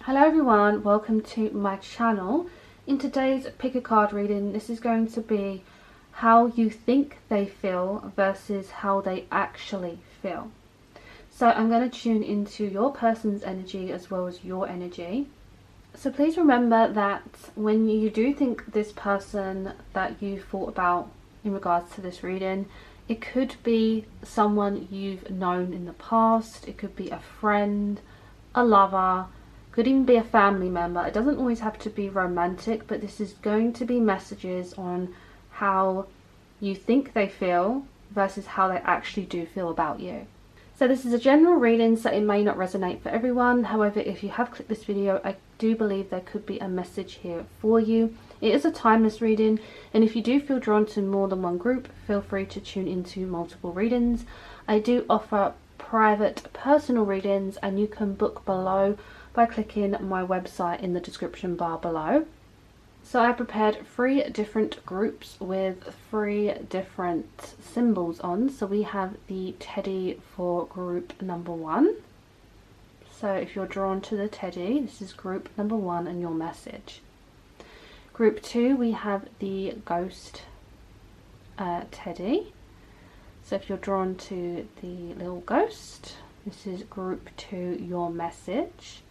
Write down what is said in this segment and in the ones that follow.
Hello everyone, welcome to my channel. In today's pick a card reading, this is going to be how you think they feel versus how they actually feel. So I'm going to tune into your person's energy as well as your energy. So please remember that when you do think this person that you thought about in regards to this reading, it could be someone you've known in the past, it could be a friend, a lover, could even be a family member. It doesn't always have to be romantic, but this is going to be messages on how you think they feel versus how they actually do feel about you. So this is a general reading, so it may not resonate for everyone. However, if you have clicked this video, I do believe there could be a message here for you. It is a timeless reading, and if you do feel drawn to more than one group, feel free to tune into multiple readings. I do offer private personal readings, and you can book below by clicking my website in the description bar below. So I prepared 3 different groups with 3 different symbols on. So we have the teddy for group number 1. So if you're drawn to the teddy, this is group number 1 and your message. Group 2, we have the ghost teddy. So if you're drawn to the little ghost, this is group 2, your message.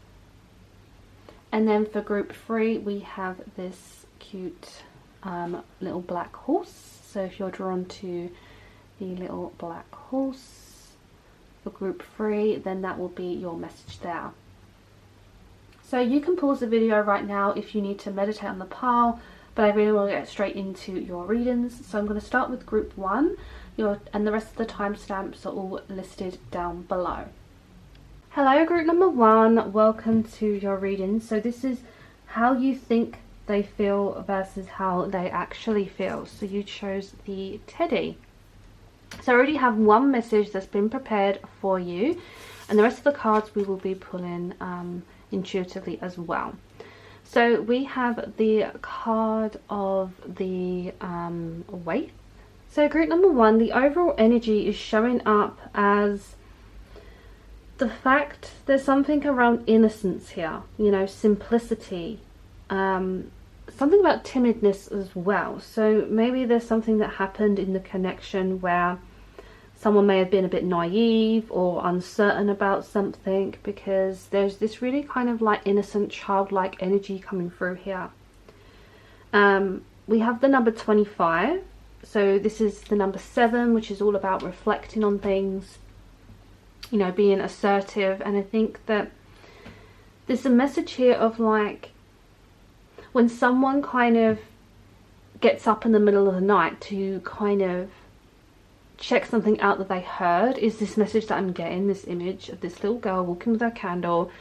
And then for group 3, we have this cute little black horse. So if you're drawn to the little black horse for group 3, then that will be your message there. So you can pause the video right now if you need to meditate on the pile, but I really want to get straight into your readings. So I'm going to start with group 1, and the rest of the timestamps are all listed down below. Hello group number 1, welcome to your reading. So this is how you think they feel versus how they actually feel. So you chose the teddy. So I already have one message that's been prepared for you, and the rest of the cards we will be pulling intuitively as well. So we have the card of the Waif. So group number 1, the overall energy is showing up as the fact there's something around innocence here, you know, simplicity, something about timidness as well. So maybe there's something that happened in the connection where someone may have been a bit naive or uncertain about something, because there's this really kind of like innocent childlike energy coming through here. We have the number 25, so this is the number 7, which is all about reflecting on things, you know, being assertive. And I think that there's a message here of like when someone kind of gets up in the middle of the night to kind of check something out that they heard, is this message that I'm getting, this image of this little girl walking with her candle,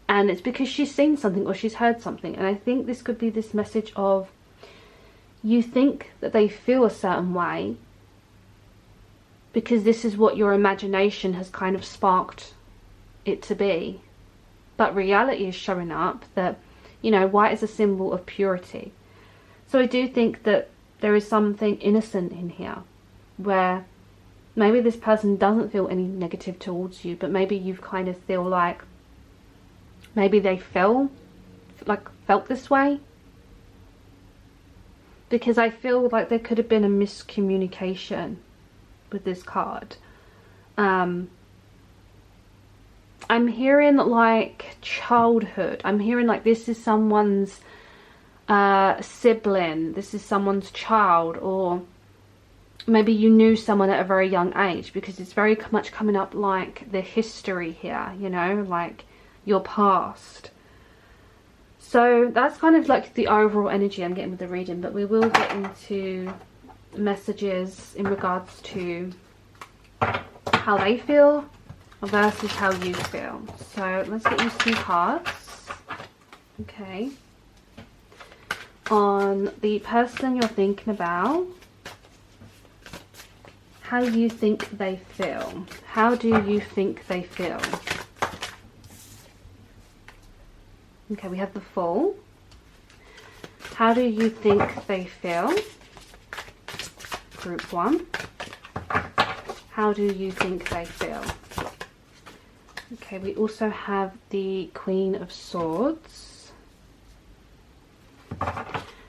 and it's because she's seen something or she's heard something. And I think this could be this message of you think that they feel a certain way because this is what your imagination has kind of sparked it to be. But reality is showing up that, you know, white is a symbol of purity. So I do think that there is something innocent in here where maybe this person doesn't feel any negative towards you, but maybe you kind of feel like maybe they felt this way. Because I feel like there could have been a miscommunication with this card. I'm hearing like childhood. I'm hearing like this is someone's sibling, this is someone's child, or maybe you knew someone at a very young age, because it's very much coming up like the history here, you know, like your past. So that's kind of like the overall energy I'm getting with the reading, but we will get into messages in regards to how they feel versus how you feel. So let's get you some cards. Okay. On the person you're thinking about, how you think they feel. How do you think they feel? Okay, we have the Fool. How do you think they feel? Group 1. How do you think they feel? Okay, we also have the Queen of Swords.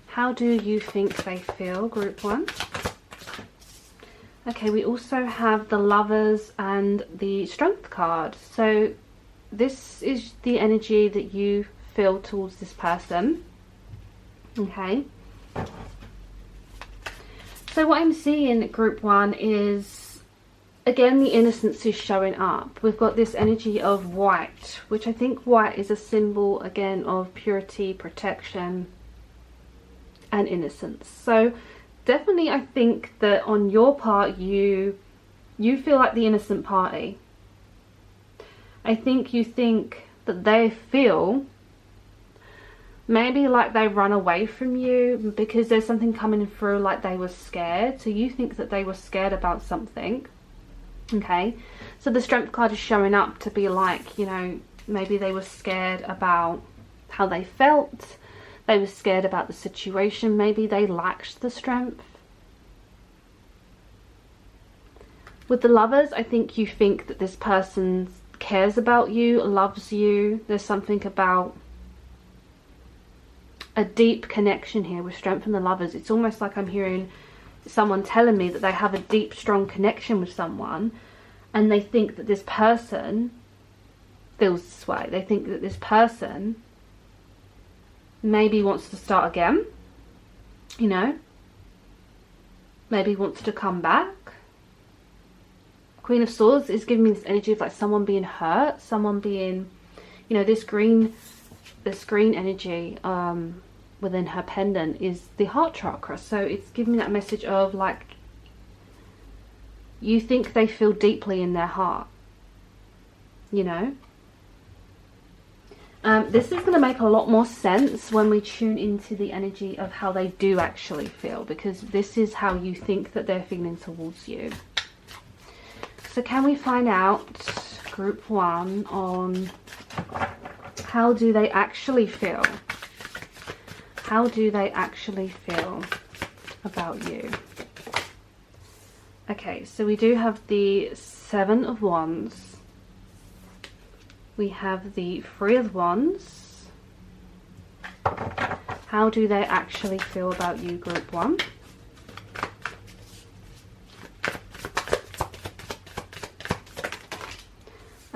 How do you think they feel, group 1? Okay, we also have the Lovers and the Strength card. So this is the energy that you feel towards this person. Okay. So what I'm seeing, group 1, is again, the innocence is showing up. We've got this energy of white, which I think white is a symbol, again, of purity, protection, and innocence. So definitely I think that on your part, you feel like the innocent party. I think you think that they feel maybe like they run away from you because there's something coming through, like they were scared. So you think that they were scared about something. Okay, so the Strength card is showing up to be like, you know, maybe they were scared about how they felt. They were scared about the situation. Maybe they lacked the strength. With the Lovers, I think you think that this person cares about you, loves you. There's something about a deep connection here with Strength and the Lovers. It's almost like I'm hearing someone telling me that they have a deep, strong connection with someone, and they think that this person feels this way. They think that this person maybe wants to start again, you know, maybe wants to come back. Queen of Swords is giving me this energy of like someone being hurt, someone being, you know, this green energy within her pendant is the heart chakra. So it's giving me that message of like, you think they feel deeply in their heart, you know. This is going to make a lot more sense when we tune into the energy of how they do actually feel, because this is how you think that they're feeling towards you. So can we find out, group 1, on how do they actually feel? How do they actually feel about you? Okay, so we do have the 7 of Wands. We have the 3 of Wands. How do they actually feel about you, group 1?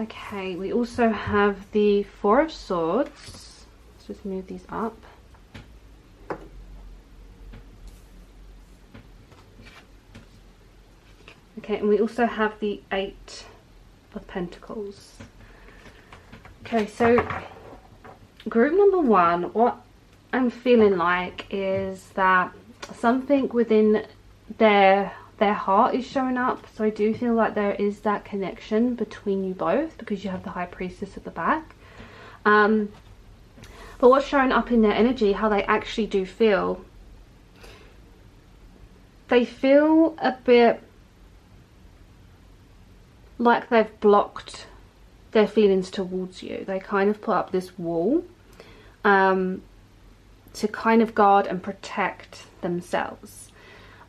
Okay, we also have the 4 of Swords. Let's just move these up. Okay, and we also have the 8 of Pentacles. Okay, so group number 1, what I'm feeling like is that something within their heart is showing up. So I do feel like there is that connection between you both, because you have the High Priestess at the back. But what's showing up in their energy, how they actually do feel, they feel a bit like they've blocked their feelings towards you. They kind of put up this wall to kind of guard and protect themselves.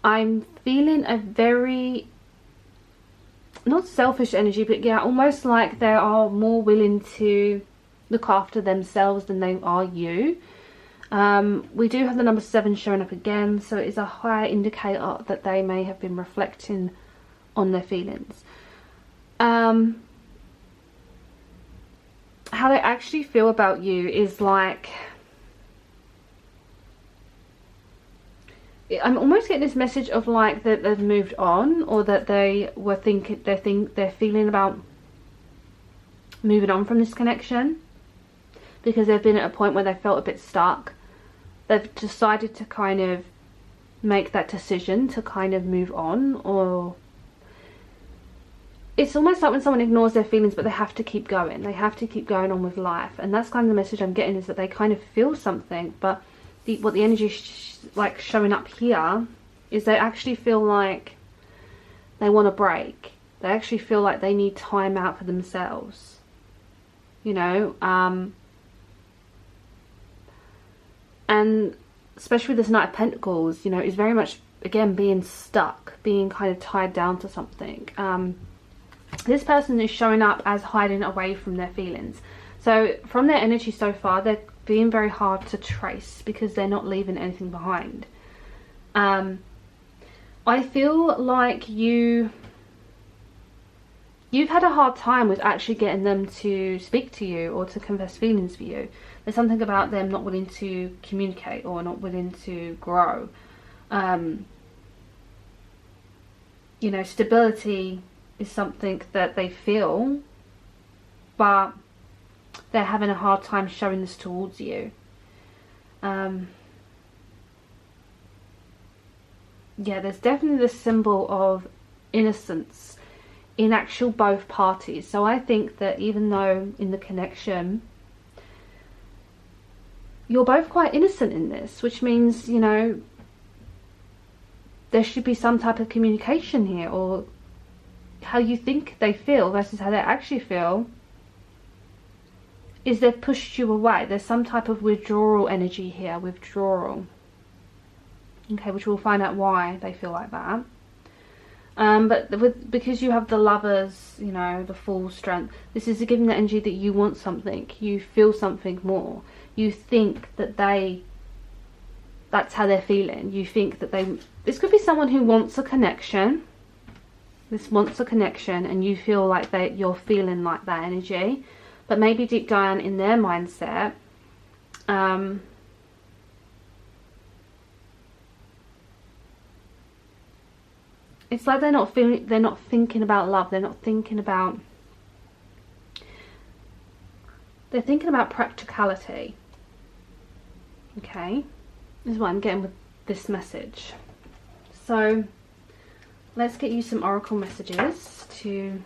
I'm feeling a very, not selfish energy, but yeah, almost like they are more willing to look after themselves than they are you. We do have the number 7 showing up again, so it is a high indicator that they may have been reflecting on their feelings. How they actually feel about you is like, I'm almost getting this message of like that they've moved on, or that they were they're feeling about moving on from this connection, because they've been at a point where they felt a bit stuck. They've decided to kind of make that decision to kind of move on, or it's almost like when someone ignores their feelings, but they have to keep going. They have to keep going on with life. And that's kind of the message I'm getting, is that they kind of feel something, but what the energy like showing up here is they actually feel like they want a break. They actually feel like they need time out for themselves, you know. And especially with this Knight of Pentacles, you know, is very much, again, being stuck, being kind of tied down to something. this person is showing up as hiding away from their feelings. So from their energy so far, they're being very hard to trace because they're not leaving anything behind. I feel like you've had a hard time with actually getting them to speak to you or to confess feelings for you. There's something about them not willing to communicate or not willing to grow. You know, stability is something that they feel, but they're having a hard time showing this towards you. Yeah, there's definitely this symbol of innocence in actual both parties. So I think that even though in the connection you're both quite innocent in this, which means, you know, there should be some type of communication here, or how you think they feel versus how they actually feel is they've pushed you away. There's some type of withdrawal energy here, withdrawal. Okay, which we'll find out why they feel like that. But because you have the Lovers, you know, the full strength, this is giving the energy that you want something, you feel something more. You think that that's how they're feeling. You think that this could be someone who wants a connection. This wants a connection, and you feel like you're feeling like that energy. But maybe deep down in their mindset, it's like they're not thinking about love. They're thinking about practicality. Okay, this is what I'm getting with this message. So let's get you some oracle messages to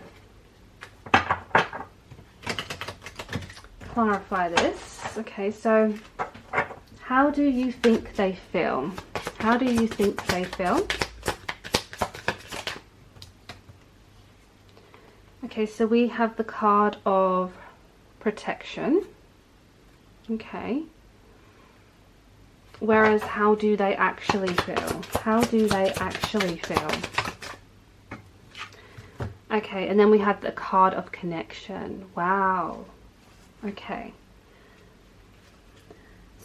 clarify this. Okay, so how do you think they feel? How do you think they feel? Okay, so we have the card of protection. Okay. Whereas, how do they actually feel? How do they actually feel? Okay, and then we have the card of connection. Wow. Okay.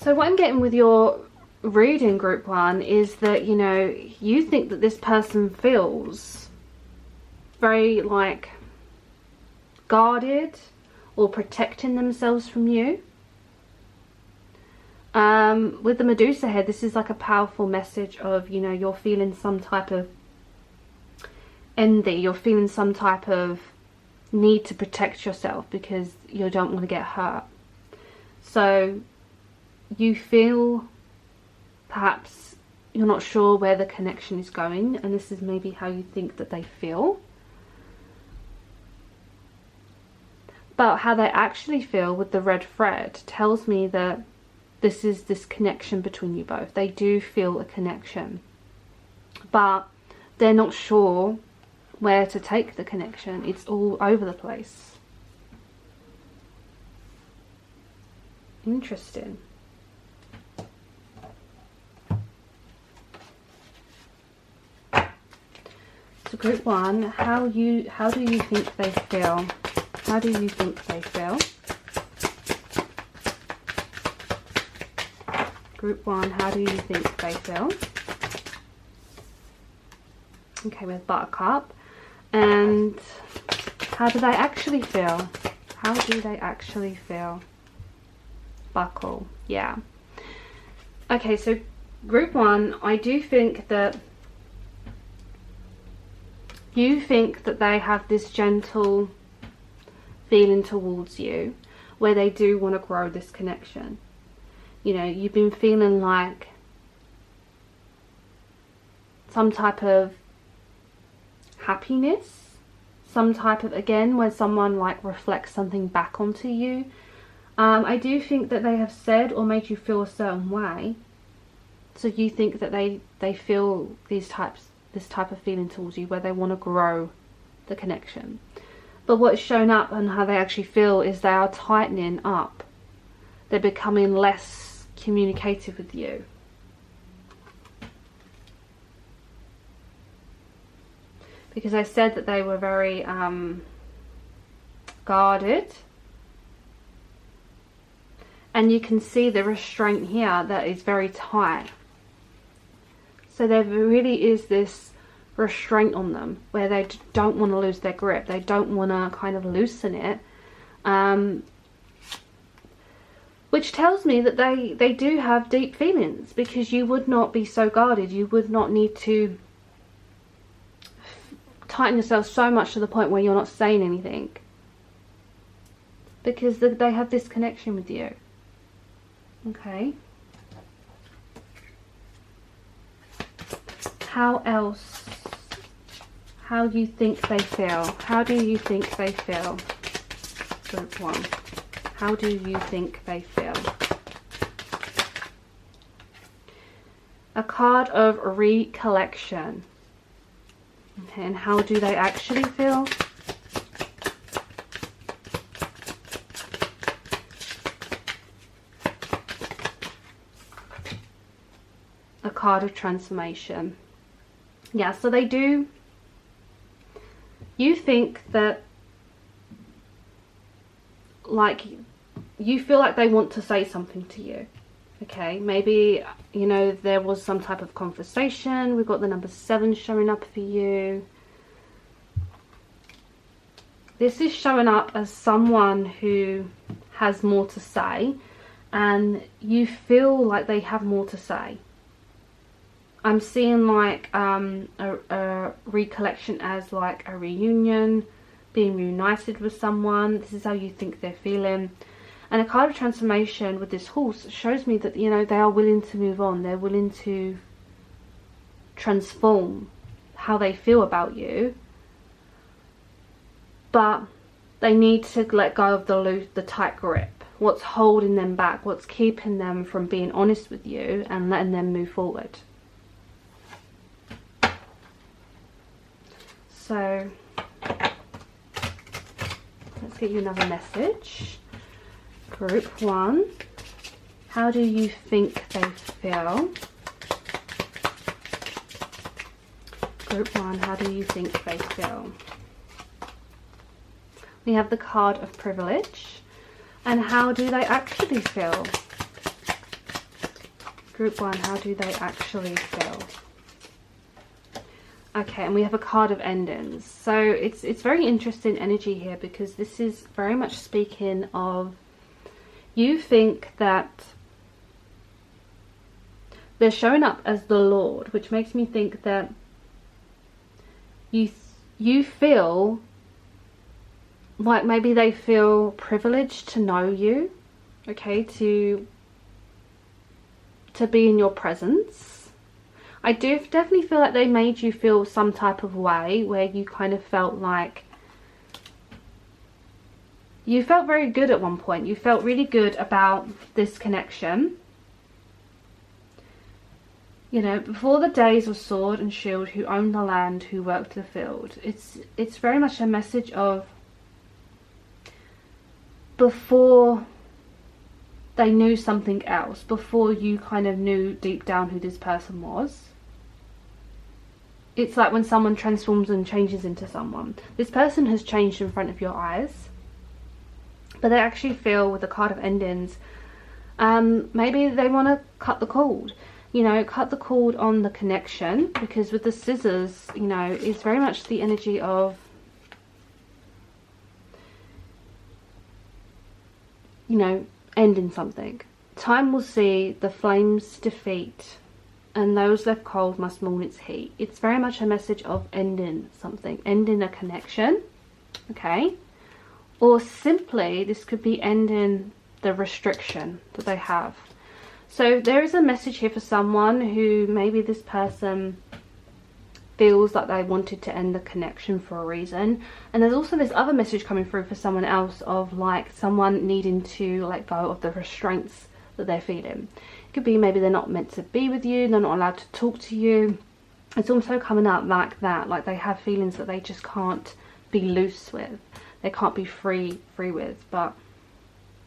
So what I'm getting with your reading, group 1, is that, you know, you think that this person feels very, like, guarded or protecting themselves from you. With the Medusa head, this is like a powerful message of, you know, you're feeling some type of envy, you're feeling some type of need to protect yourself because you don't want to get hurt. So you feel perhaps you're not sure where the connection is going, and this is maybe how you think that they feel. But how they actually feel with the red thread tells me that this is this connection between you both. They do feel a connection, but they're not sure where to take the connection. It's all over the place. Interesting. So group 1, how do you think they feel? How do you think they feel? Group 1, how do you think they feel? Okay, with Buttercup. And how do they actually feel? How do they actually feel? Buckle. Yeah. Okay, so group 1, I do think that you think that they have this gentle feeling towards you where they do want to grow this connection. You know, you've been feeling like some type of happiness, some type of, again, when someone like reflects something back onto you. I do think that they have said or made you feel a certain way, so you think that they feel this type of feeling towards you where they want to grow the connection. But what's shown up and how they actually feel is they are tightening up. They're becoming less communicative with you. Because I said that they were very guarded. And you can see the restraint here that is very tight. So there really is this restraint on them where they don't want to lose their grip. They don't want to kind of loosen it. Which tells me that they do have deep feelings, because you would not be so guarded. You would not need to tighten yourself so much to the point where you're not saying anything, because they have this connection with you. Okay. How else? How do you think they feel? How do you think they feel? Group 1. How do you think they feel? A card of recollection. Okay, and how do they actually feel? A card of transformation. Yeah, so they do. You think that, like, you feel like they want to say something to you. Okay, maybe, you know, there was some type of conversation. We've got the number 7 showing up for you. This is showing up as someone who has more to say, and you feel like they have more to say. I'm seeing like a recollection as like a reunion, being reunited with someone. This is how you think they're feeling. And a card of transformation with this horse shows me that, you know, they are willing to move on. They're willing to transform how they feel about you. But they need to let go of the tight grip. What's holding them back? What's keeping them from being honest with you and letting them move forward? So let's get you another message. Group 1, how do you think they feel? Group 1, how do you think they feel? We have the card of privilege. And how do they actually feel? Group 1, how do they actually feel? Okay, and we have a card of endings. So it's very interesting energy here, because this is very much speaking of, you think that they're showing up as the Lord, which makes me think that you feel like maybe they feel privileged to know you, okay, to be in your presence. I do definitely feel like they made you feel some type of way where you kind of felt like you felt very good at one point. You felt really good about this connection. You know, before the days of sword and shield, who owned the land, who worked the field. It's very much a message of before they knew something else, before you kind of knew deep down who this person was. It's like when someone transforms and changes into someone. This person has changed in front of your eyes, but they actually feel, with the card of endings, maybe they want to cut the cord. You know, cut the cord on the connection, because with the scissors, you know, it's very much the energy of, you know, ending something. Time will see the flames defeat, and those left cold must mourn its heat. It's very much a message of ending something, ending a connection, okay? Or simply, this could be ending the restriction that they have. So there is a message here for someone who maybe this person feels like they wanted to end the connection for a reason. And there's also this other message coming through for someone else of like someone needing to let go of the restraints that they're feeling. It could be maybe they're not meant to be with you, they're not allowed to talk to you. It's also coming up like that, like they have feelings that they just can't be loose with. They can't be free with. But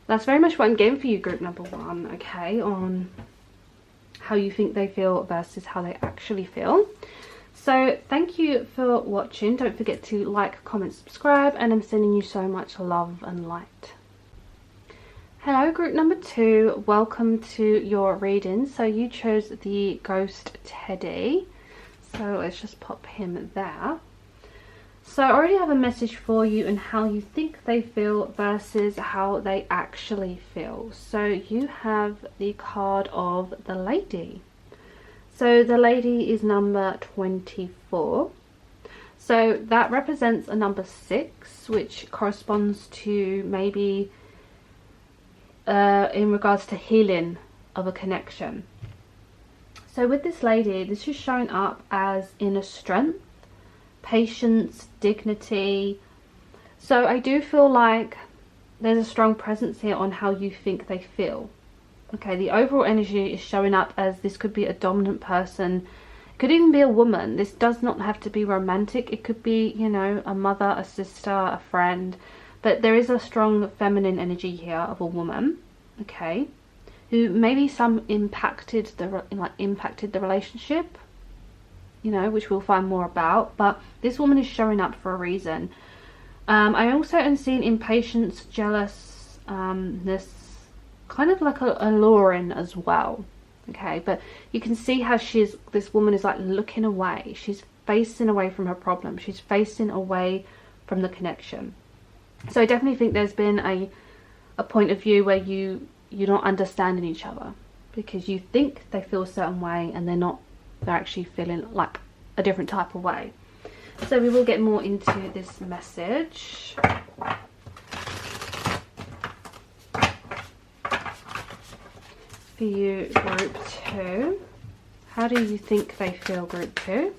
that's very much what I'm getting for you, group number 1, okay, on how you think they feel versus how they actually feel. So thank you for watching. Don't forget to like, comment, subscribe, and I'm sending you so much love and light. Hello group number 2, welcome to your reading. So you chose the Ghost Teddy, so let's just pop him there. So I already have a message for you and how you think they feel versus how they actually feel. So you have the card of the Lady. So the Lady is number 24. So that represents a number 6, which corresponds to maybe in regards to healing of a connection. So with this lady, this is showing up as inner strength, patience, dignity. So I do feel like there's a strong presence here on how you think they feel. Okay, the overall energy is showing up as this could be a dominant person. It could even be a woman. This does not have to be romantic. It could be, you know, a mother, a sister, a friend. But there is a strong feminine energy here of a woman, okay, who maybe some impacted the relationship, you know, which we'll find more about. But this woman is showing up for a reason. I also am seeing impatience, jealousness, kind of like alluring as well, okay. But you can see how this woman is like looking away. She's facing away from her problem. She's facing away from the connection. So I definitely think there's been a point of view where you're not understanding each other, because you think they feel a certain way and they're actually feeling like a different type of way. So we will get more into this message. For you, group 2. How do you think they feel, group 2?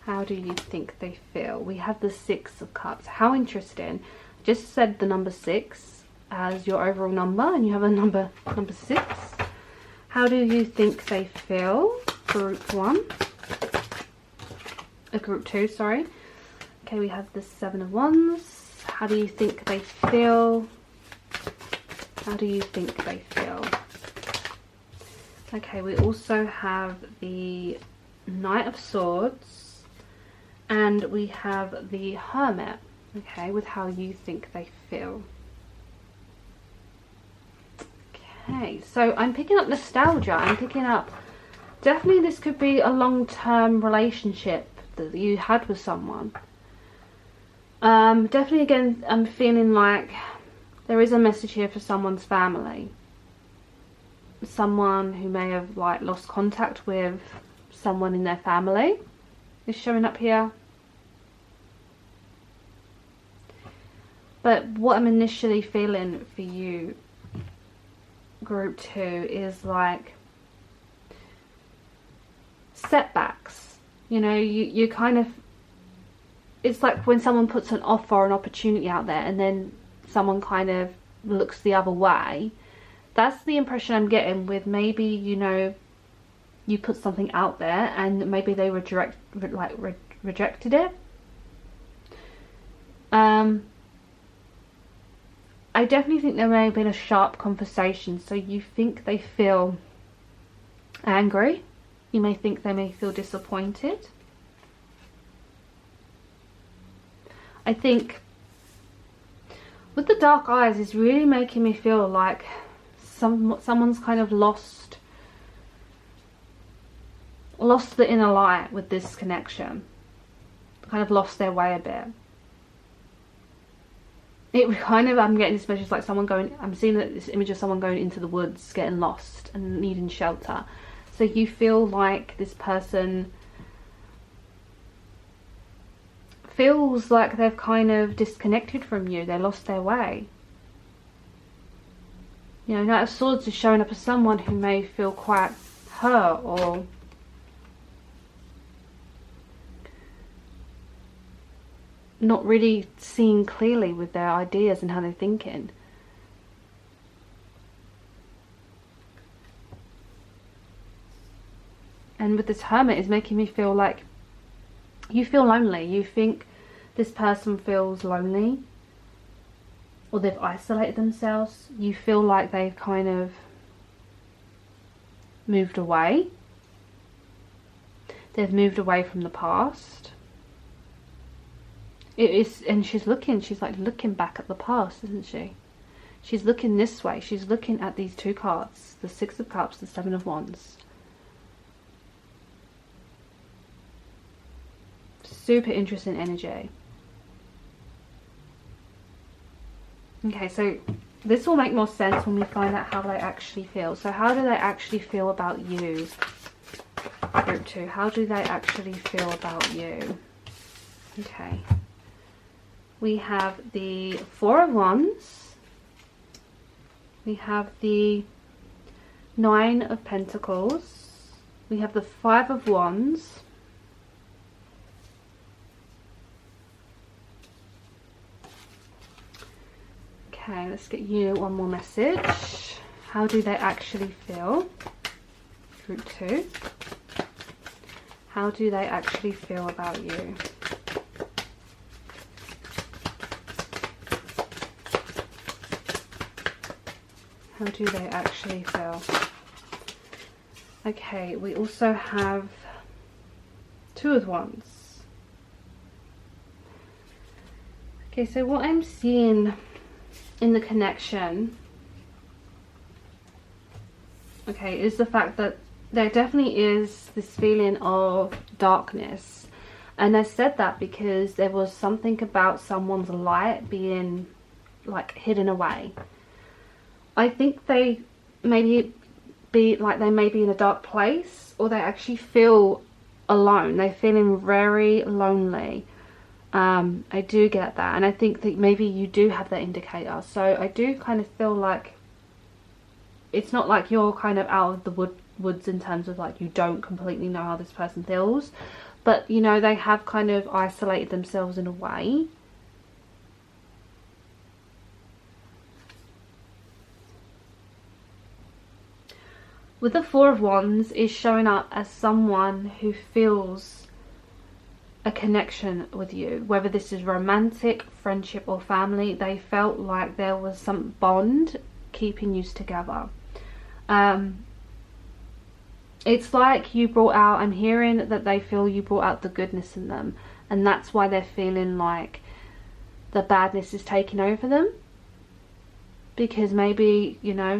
How do you think they feel? We have the 6 of Cups. How interesting. Just said the number 6 as your overall number, and you have a number 6. How do you think they feel? Group 1. Group 2, sorry. Okay, we have the 7 of Wands. How do you think they feel? How do you think they feel? Okay, we also have the Knight of Swords. And we have the Hermit, okay, with how you think they feel. Okay, so I'm picking up nostalgia. I'm picking up, definitely this could be a long-term relationship that you had with someone. Definitely, again, I'm feeling like there is a message here for someone's family. Someone who may have like lost contact with someone in their family is showing up here. But what I'm initially feeling for you, group 2, is like setbacks. You know, you kind of, it's like when someone puts an offer or an opportunity out there and then someone kind of looks the other way. That's the impression I'm getting with maybe, you know, you put something out there and maybe they rejected it. I definitely think there may have been a sharp conversation. So you think they feel angry. You may think they may feel disappointed. I think with the dark eyes is really making me feel like someone's kind of lost the inner light with this connection. Kind of lost their way a bit. It kind of, I'm getting this message like someone going, I'm seeing this image of someone going into the woods, getting lost and needing shelter. So you feel like this person feels like they've kind of disconnected from you. They lost their way. You know, Knight of Swords is showing up as someone who may feel quite hurt or not really seeing clearly with their ideas and how they're thinking. And with this Hermit is making me feel like you feel lonely. You think this person feels lonely, or they've isolated themselves. You feel like they've kind of moved away. They've moved away from the past. It is, and she's like looking back at the past, isn't she? She's looking this way. She's looking at these two cards, the Six of Cups, the Seven of Wands. Super interesting energy. Okay, so this will make more sense when we find out how they actually feel. So how do they actually feel about you? Group 2, how do they actually feel about you? Okay. We have the Four of Wands. We have the Nine of Pentacles. We have the Five of Wands. Okay, let's get you one more message. How do they actually feel? Group 2. How do they actually feel about you? How do they actually feel? Okay, we also have Two of Wands. Okay, so what I'm seeing in the connection, okay, is the fact that there definitely is this feeling of darkness. And I said that because there was something about someone's light being like hidden away. I think they maybe they may be in a dark place, or they actually feel alone. They're feeling very lonely. I do get that, and I think that maybe you do have that indicator. So I do kind of feel like it's not like you're kind of out of the woods in terms of like you don't completely know how this person feels, but you know, they have kind of isolated themselves in a way. With the Four of Wands is showing up as someone who feels a connection with you, whether this is romantic, friendship or family. They felt like there was some bond keeping you together. It's like you brought out, I'm hearing that they feel you brought out the goodness in them, and that's why they're feeling like the badness is taking over them, because maybe, you know,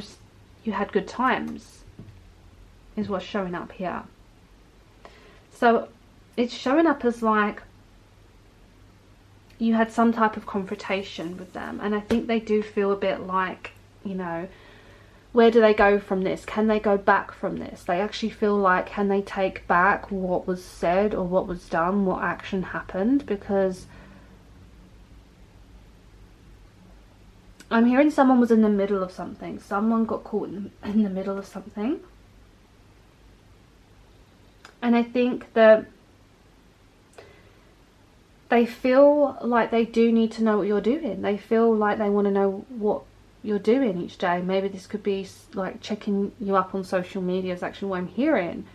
you had good times is what's showing up here. So it's showing up as like you had some type of confrontation with them, and I think they do feel a bit like, you know, where do they go from this? Can they go back from this? They actually feel like, can they take back what was said or what was done, what action happened? Because I'm hearing someone was in the middle of something. Someone got caught in the middle of something. And I think that they feel like they do need to know what you're doing. They feel like they want to know what you're doing each day. Maybe this could be like checking you up on social media is actually what I'm hearing.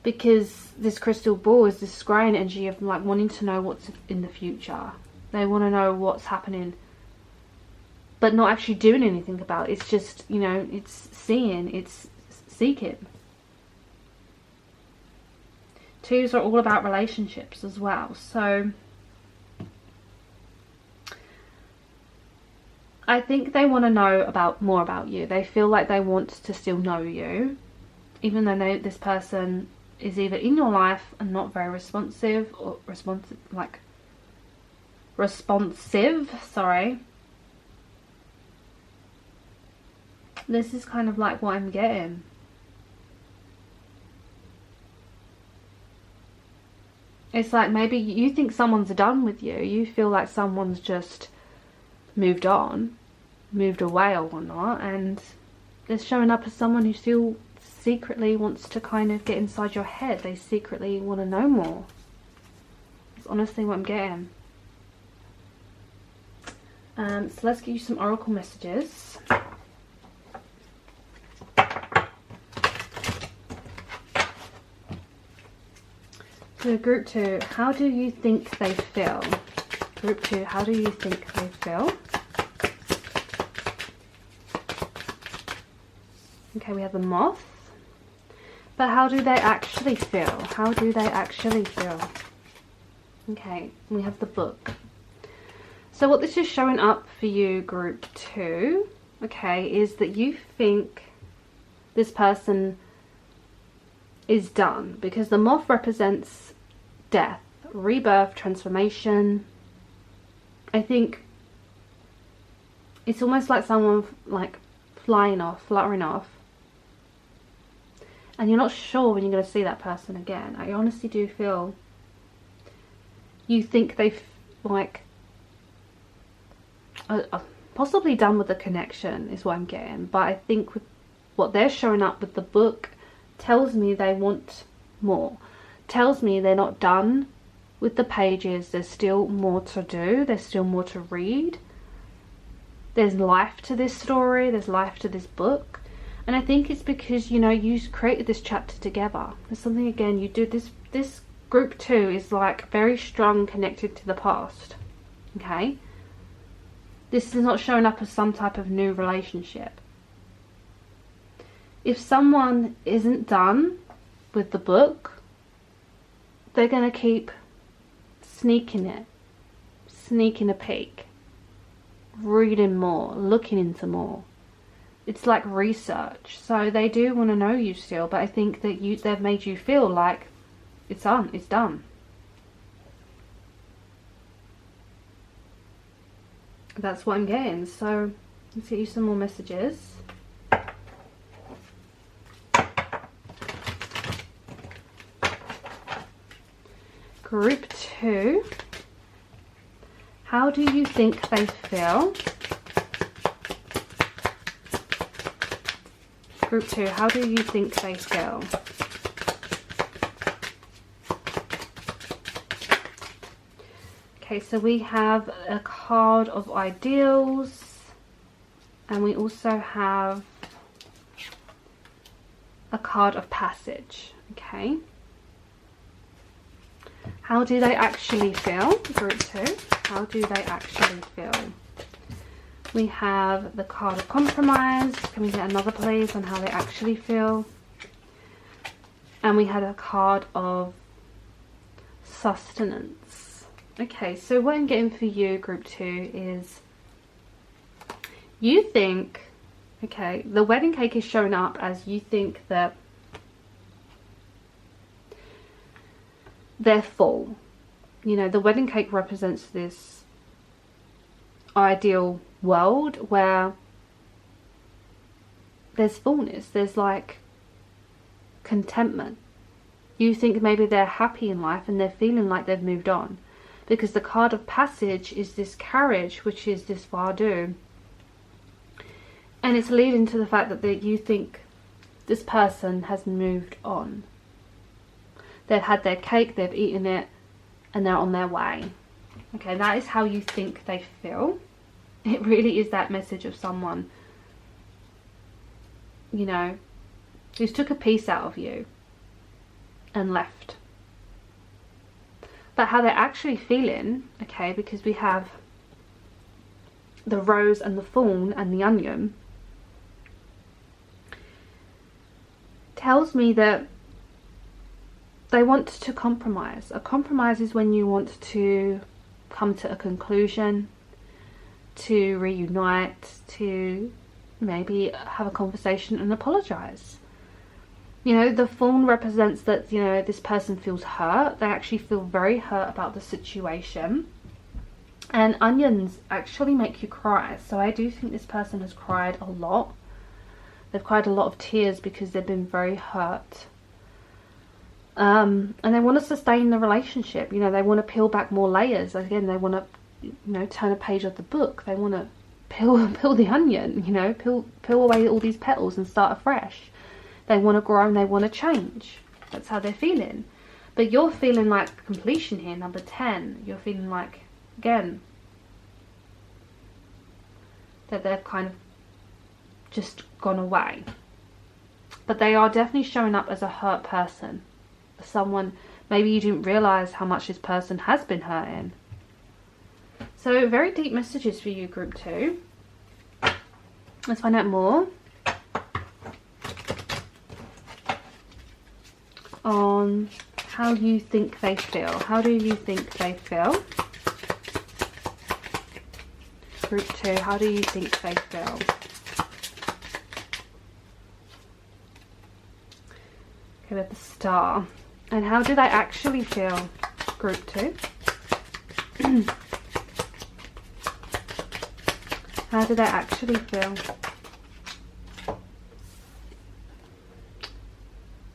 Because this crystal ball is this scrying energy of like wanting to know what's in the future. They want to know what's happening, but not actually doing anything about it. It's just, you know, it's seeing, it's seeking. Twos are all about relationships as well. So I think they want to know more about you. They feel like they want to still know you, even though this person is either in your life and not very responsive, or responsive. Sorry. This is kind of like what I'm getting. It's like maybe you think someone's done with you. You feel like someone's just moved on, moved away or whatnot, and they're showing up as someone who still secretly wants to kind of get inside your head. They secretly want to know more. That's honestly what I'm getting. So let's give you some oracle messages. So group 2, how do you think they feel? Group 2, how do you think they feel? Okay, we have the Moth. But how do they actually feel? How do they actually feel? Okay, we have the book. So what this is showing up for you, group 2, okay, is that you think this person is done, because the moth represents death, rebirth, transformation. I think it's almost like someone like flying off, fluttering off, and you're not sure when you're going to see that person again. I honestly do feel you think they've like possibly done with the connection is what I'm getting. But I think with what they're showing up with the book tells me they want more, tells me they're not done with the pages. There's still more to do, there's still more to read, there's life to this story, there's life to this book. And I think it's because, you know, you created this chapter together. There's something, again, you do this group 2 is like very strong, connected to the past. Okay, this is not showing up as some type of new relationship. If someone isn't done with the book, they're going to keep sneaking a peek, reading more, looking into more. It's like research. So they do want to know you still, but I think that they've made you feel like it's done. That's what I'm getting. So let's get you some more messages. Group 2, how do you think they feel? Group 2, how do you think they feel? Okay, so we have a card of ideals, and we also have a card of passage. Okay, how do they actually feel? Group 2, how do they actually feel? We have the card of compromise. Can we get another please on how they actually feel? And we had a card of sustenance. Okay, so what I'm getting for you, group 2, is you think, okay, the wedding cake is showing up as you think that they're full. You know, the wedding cake represents this ideal world where there's fullness, there's like contentment. You think maybe they're happy in life and they're feeling like they've moved on, because the card of passage is this carriage, which is this fardeau, and it's leading to the fact that you think this person has moved on. They've had their cake, they've eaten it, and they're on their way. Okay, that is how you think they feel. It really is that message of someone, you know, who's took a piece out of you and left. But how they're actually feeling, okay, because we have the rose and the thorn and the onion, tells me that they want to compromise. A compromise is when you want to come to a conclusion, to reunite, to maybe have a conversation and apologize. You know, the thorn represents that, you know, this person feels hurt. They actually feel very hurt about the situation. And onions actually make you cry. So I do think this person has cried a lot. They've cried a lot of tears because they've been very hurt. And they want to sustain the relationship. You know, they want to peel back more layers. Again, they want to, you know, turn a page of the book. They want to peel the onion, you know, peel away all these petals and start afresh. They want to grow and they want to change. That's how they're feeling. But you're feeling like completion here, number 10. You're feeling like, again, that they've kind of just gone away. But they are definitely showing up as a hurt person. Someone, maybe you didn't realize how much this person has been hurting. So very deep messages for you, group 2. Let's find out more. on how you think they feel. How do you think they feel? Group 2, how do you think they feel? Okay, we have the Star. And how do they actually feel? Group 2. How do they actually feel?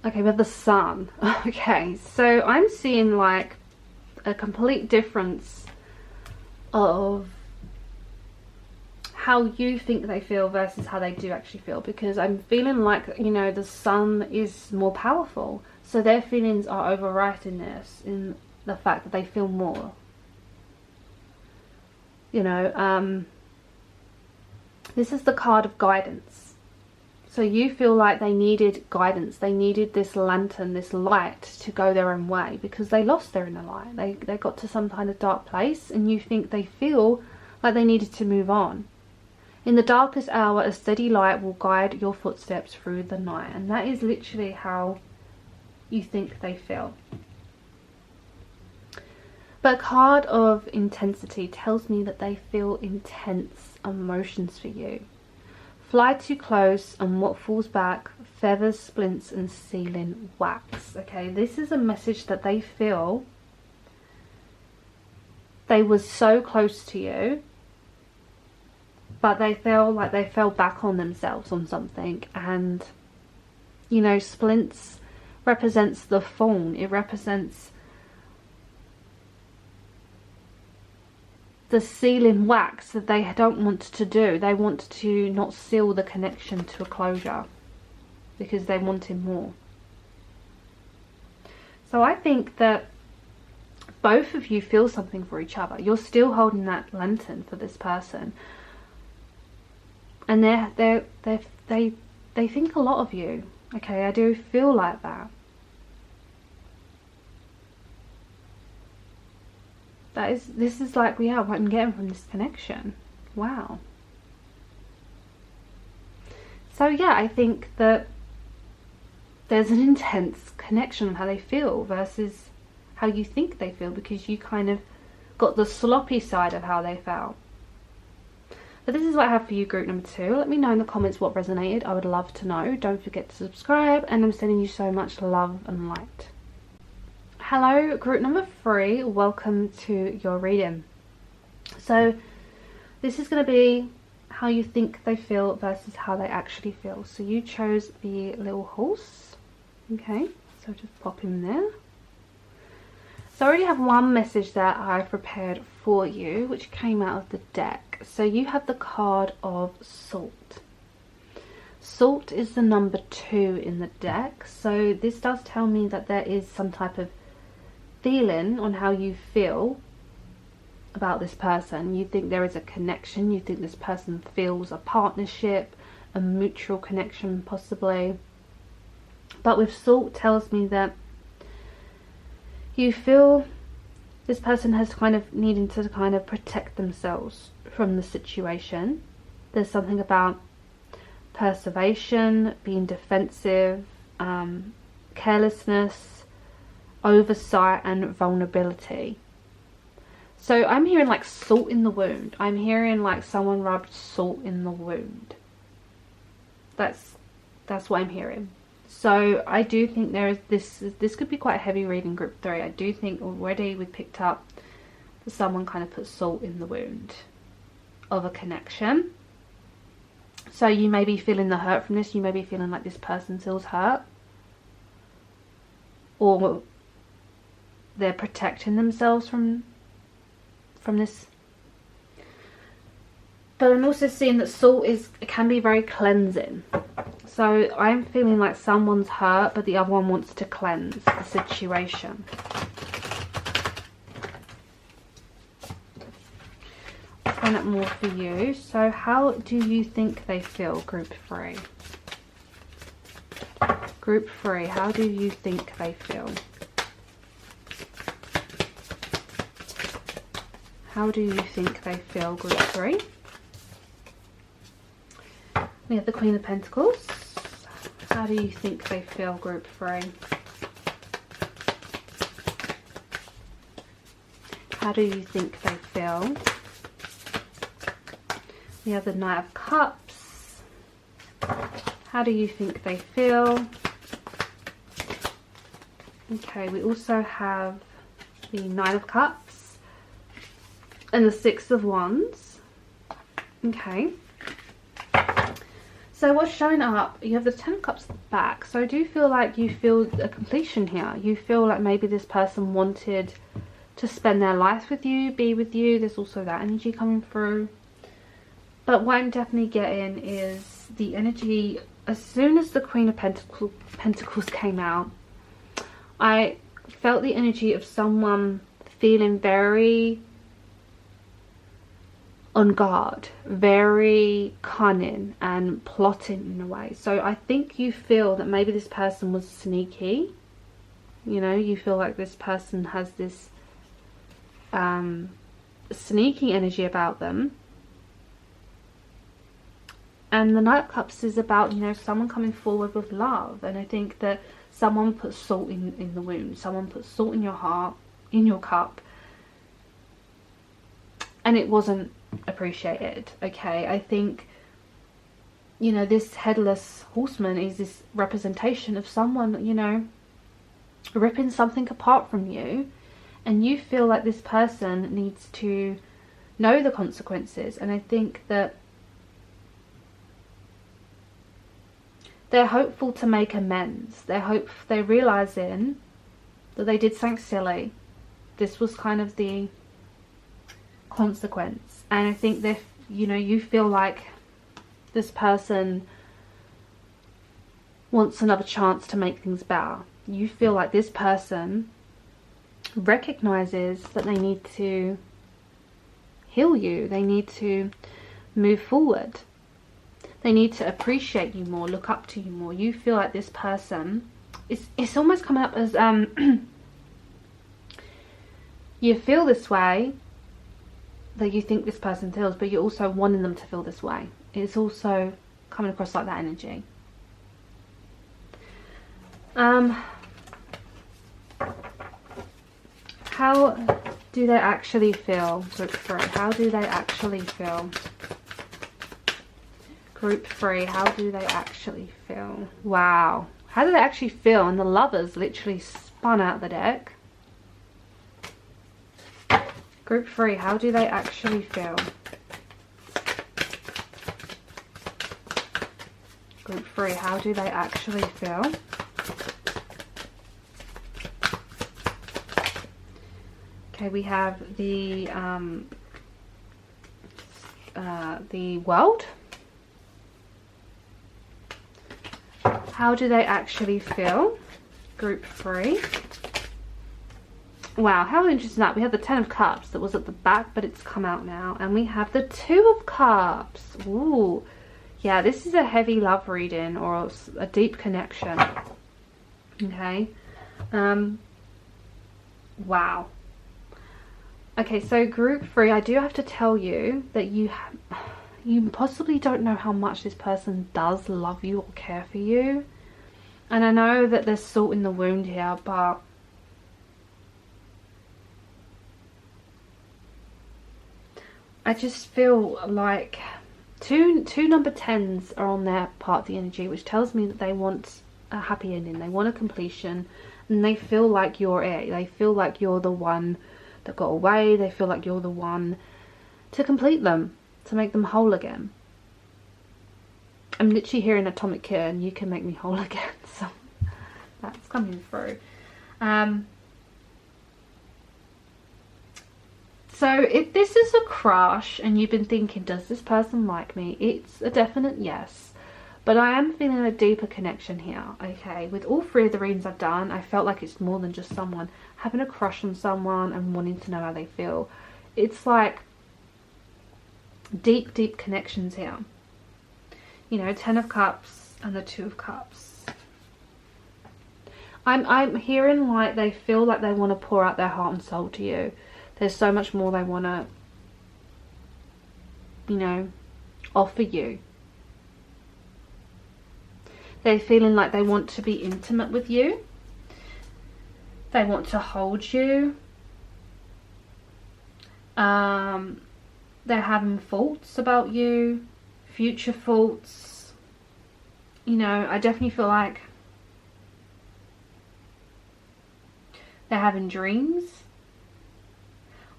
Okay, we have the Sun. Okay, so I'm seeing like a complete difference of how you think they feel versus how they do actually feel, because I'm feeling like, you know, the Sun is more powerful, so their feelings are overwriting this in the fact that they feel more, you know. This is the card of guidance, so you feel like they needed guidance, they needed this lantern, this light to go their own way, because they lost their inner light, they got to some kind of dark place, and you think they feel like they needed to move on. In the darkest hour, a steady light will guide your footsteps through the night. And that is literally how you think they feel. But a card of intensity tells me that they feel intense emotions for you. Fly too close and what falls back, feathers, splints and sealing wax. Okay, this is a message that they feel they were so close to you, but they feel like they fell back on themselves on something. And, you know, splints represents the thorn. It represents the sealing wax that they don't want to do. They want to not seal the connection to a closure because they wanted more. So I think that both of you feel something for each other. You're still holding that lantern for this person. And they think a lot of you. Okay, I do feel like that. This is like, yeah, what I'm getting from this connection. Wow. So yeah, I think that there's an intense connection on how they feel versus how you think they feel, because you kind of got the sloppy side of how they felt. But this is what I have for you, group number 2. Let me know in the comments what resonated. I would love to know. Don't forget to subscribe, and I'm sending you so much love and light. Hello, group number 3. Welcome to your reading. So this is going to be how you think they feel versus how they actually feel. So you chose the little horse. Okay, so just pop him there. So I already have one message that I've prepared for you, which came out of the deck. So you have the card of Salt. Salt is the number 2 in the deck. So this does tell me that there is some type of feeling on how you feel about this person. You think there is a connection. You think this person feels a partnership, a mutual connection possibly. But with Salt tells me that you feel this person has kind of needing to kind of protect themselves from the situation. There's something about preservation, being defensive, carelessness, oversight and vulnerability. So I'm hearing like salt in the wound. I'm hearing like someone rubbed salt in the wound. That's what I'm hearing. So I do think there is this could be quite a heavy reading, group 3. I do think already we picked up that someone kind of put salt in the wound of a connection. So you may be feeling the hurt from this. You may be feeling like this person feels hurt, or they're protecting themselves from this. But I'm also seeing that salt can be very cleansing. So I'm feeling like someone's hurt, but the other one wants to cleanse the situation. I'll find out more for you. So how do you think they feel, group 3? Group 3, how do you think they feel? How do you think they feel, group 3? We have the Queen of Pentacles. How do you think they feel, group 3? How do you think they feel? We have the Knight of Cups. How do you think they feel? Okay, we also have the Nine of Cups and the Six of Wands. Okay. So what's showing up, you have the Ten of Cups at the back. So I do feel like you feel a completion here. You feel like maybe this person wanted to spend their life with you, be with you. There's also that energy coming through. But what I'm definitely getting is the energy, as soon as the Queen of Pentacles came out, I felt the energy of someone feeling very on guard, very cunning and plotting in a way. So I think you feel that maybe this person was sneaky. You know, you feel like this person has this sneaky energy about them. And the Knight of Cups is about, you know, someone coming forward with love. And I think that someone put salt in the wound. Someone put salt in your heart, in your cup. And it wasn't appreciated. Okay, I think, you know, this headless horseman is this representation of someone, you know, ripping something apart from you. And you feel like this person needs to know the consequences. And I think that they're hopeful to make amends. They're realizing that they did something silly. This was kind of the consequence. And I think that, you know, you feel like this person wants another chance to make things better. You feel like this person recognizes that they need to heal you. They need to move forward. They need to appreciate you more, look up to you more. You feel like this person, it's almost coming up as you feel this way that you think this person feels, but you're also wanting them to feel this way. It's also coming across like that energy. How do they actually feel, group 3? How do they actually feel? Group 3, how do they actually feel? Wow. How do they actually feel? And the Lovers literally spun out the deck. Group 3, how do they actually feel? Group 3, how do they actually feel? Okay, we have the World. How do they actually feel? Group 3. Wow, how interesting that. We have the Ten of Cups that was at the back, but it's come out now. And we have the Two of Cups. Ooh. Yeah, this is a heavy love reading or a deep connection. Okay. Wow. Okay, so group 3, I do have to tell you that you possibly don't know how much this person does love you or care for you. And I know that there's salt in the wound here, but I just feel like two number 10s are on their part of the energy, which tells me that they want a happy ending. They want a completion, and they feel like you're it. They feel like you're the one that got away. They feel like you're the one to complete them, to make them whole again. I'm literally hearing Atomic Kid, and you can make me whole again. So that's coming through. So if this is a crush and you've been thinking, does this person like me? It's a definite yes. But I am feeling a deeper connection here, okay? With all 3 of the readings I've done, I felt like it's more than just someone having a crush on someone and wanting to know how they feel. It's like deep, deep connections here. You know, Ten of Cups and the Two of Cups. I'm hearing like they feel like they want to pour out their heart and soul to you. There's so much more they want to, you know, offer you. They're feeling like they want to be intimate with you. They want to hold you. They're having thoughts about you, future thoughts. You know, I definitely feel like they're having dreams.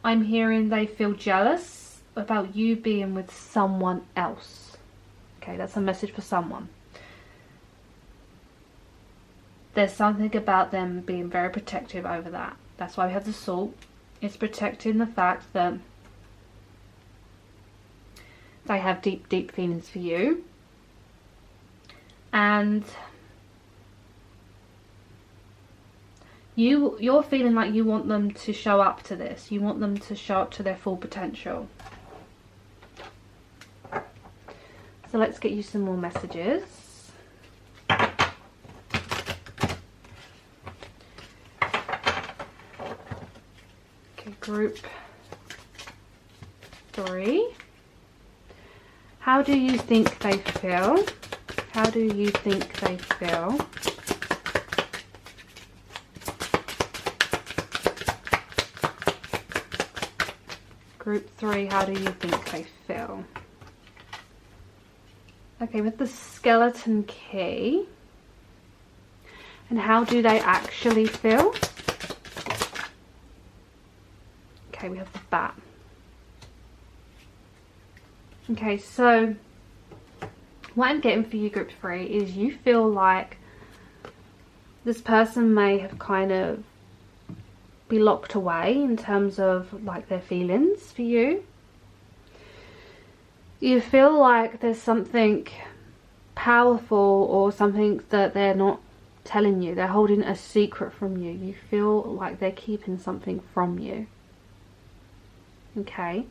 I'm hearing they feel jealous about you being with someone else. Okay, that's a message for someone. There's something about them being very protective over that. That's why we have the Salt. It's protecting the fact that they have deep, deep feelings for you. And you're feeling like you want them to show up to this. You want them to show up to their full potential. So let's get you some more messages. Okay, group 3. How do you think they feel? How do you think they feel? Group 3, how do you think they feel? Okay, with the skeleton key. And how do they actually feel? Okay, we have the bat. Okay, so what I'm getting for you, group 3, is you feel like this person may have kind of be locked away in terms of like their feelings for you. You feel like there's something powerful or something that they're not telling you. They're holding a secret from you. You feel like they're keeping something from you. Okay.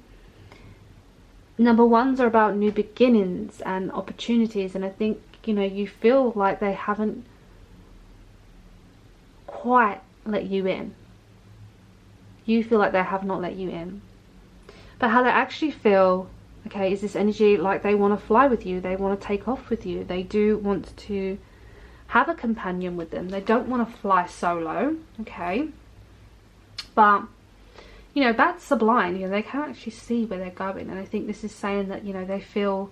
Number 1s are about new beginnings and opportunities, and I think, you know, you feel like they haven't quite let you in. You feel like they have not let you in. But how they actually feel, okay, is this energy like they want to fly with you. They want to take off with you. They do want to have a companion with them. They don't want to fly solo, okay? But, you know, bats are blind. You know, they can't actually see where they're going. And I think this is saying that, you know, they feel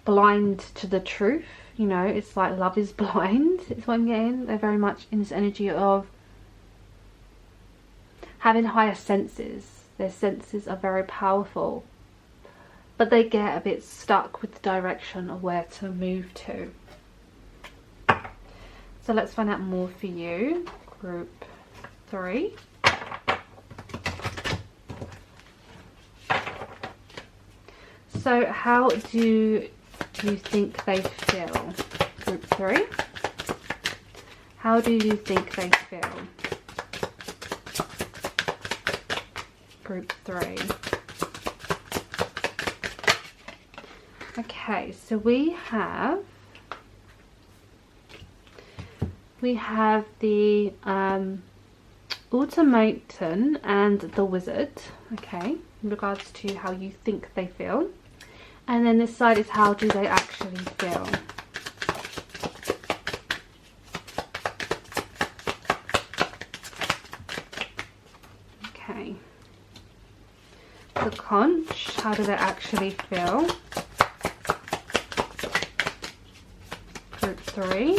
blind to the truth. You know, it's like love is blind. It's what I'm getting. They're very much in this energy of having higher senses. Their senses are very powerful. But they get a bit stuck with the direction of where to move to. So let's find out more for you, group 3. So how do you think they feel, group 3? How do you think they feel, group 3? Okay, so we have the automaton and the wizard, okay, in regards to how you think they feel. And then this side is how do they actually feel. Okay. The conch, how do they actually feel? Group 3.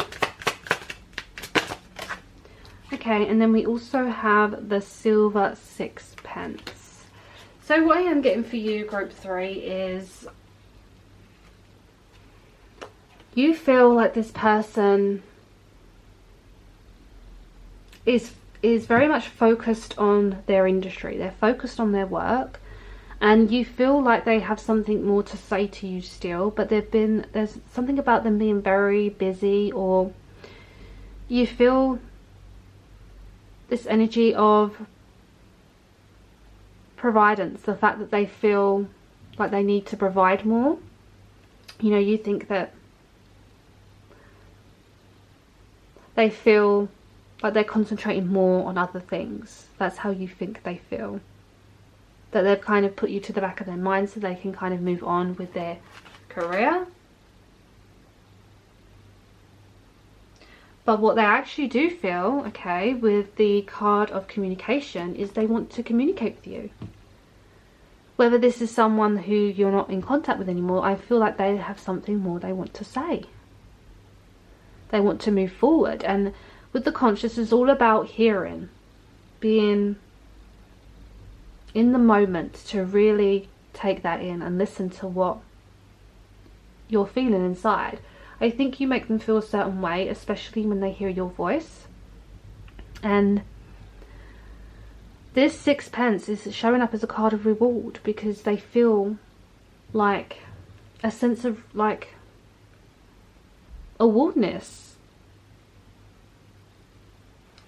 Okay, and then we also have the silver sixpence. So what I am getting for you, group 3, is you feel like this person is very much focused on their industry. They're focused on their work, and you feel like they have something more to say to you still, but there's something about them being very busy, or you feel this energy of providence, the fact that they feel like they need to provide more. You know, you think that they feel like they're concentrating more on other things. That's how you think they feel. That they've kind of put you to the back of their mind so they can kind of move on with their career. But what they actually do feel, okay, with the card of communication, is they want to communicate with you. whether this is someone who you're not in contact with anymore, I feel like they have something more they want to say. They want to move forward. And with the conscious, it's all about hearing, being in the moment to really take that in and listen to what you're feeling inside. I think you make them feel a certain way, especially when they hear your voice. And this 6 pence is showing up as a card of reward, because they feel like a sense of like awardness.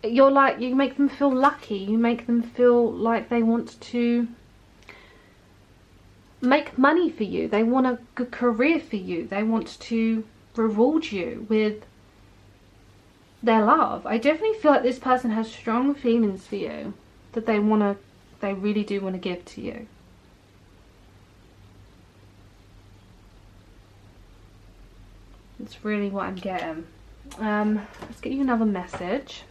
You're like, you make them feel lucky. You make them feel like they want to make money for you. They want a good career for you. They want to reward you with their love. I definitely feel like this person has strong feelings for you that they really do want to give to you. That's really what I'm getting. Let's get you another message.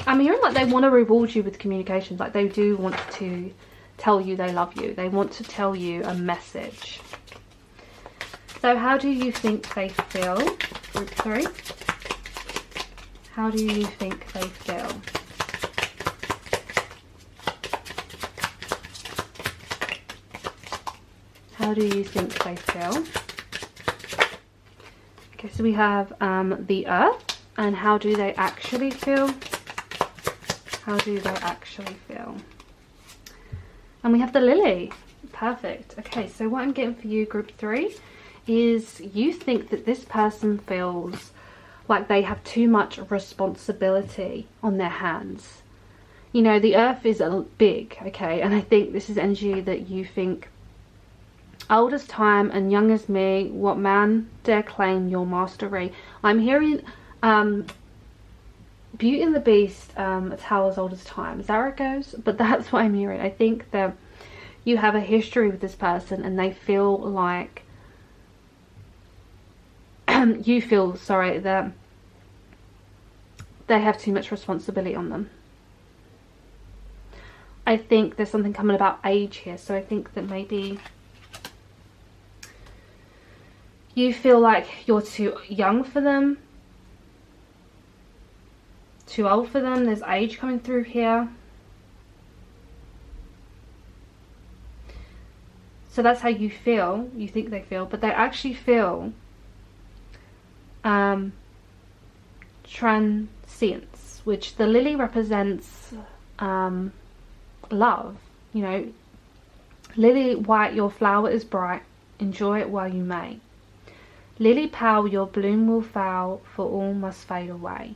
I'm hearing like they want to reward you with communications, like they do want to tell you they love you. They want to tell you a message. So how do you think they feel? Group 3. How do you think they feel? How do you think they feel? Okay, so we have the Earth, and how do they actually feel? How do they actually feel? And we have the Lily. Perfect. Okay, so what I'm getting for you, group 3, is you think that this person feels like they have too much responsibility on their hands. You know, the Earth is big, okay, and I think this is energy that you think, old as time and young as me, what man dare claim your mastery? I'm hearing Beauty and the Beast, a tale as old as time. Is that where it goes? But that's what I'm hearing. I think that you have a history with this person and they feel like you feel, sorry, that they have too much responsibility on them. I think there's something coming about age here, so I think that maybe you feel like you're too young for them, too old for them. There's age coming through here. So that's how you feel, you think they feel, but they actually feel transience, which the lily represents love. You know, lily white, your flower is bright, enjoy it while you may. Lily pale, your bloom will fail, for all must fade away.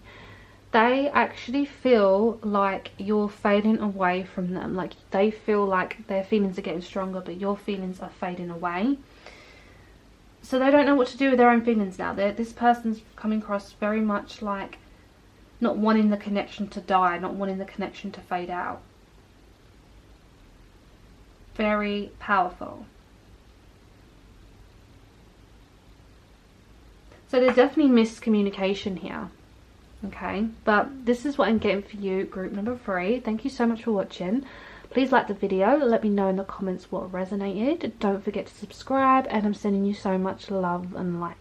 They actually feel like you're fading away from them. Like they feel like their feelings are getting stronger, but your feelings are fading away. So they don't know what to do with their own feelings now. This person's coming across very much like not wanting the connection to die, not wanting the connection to fade out. Very powerful. So there's definitely miscommunication here. Okay, but this is what I'm getting for you, group number 3. Thank you so much for watching. Please like the video, let me know in the comments what resonated. Don't forget to subscribe, and I'm sending you so much love and light.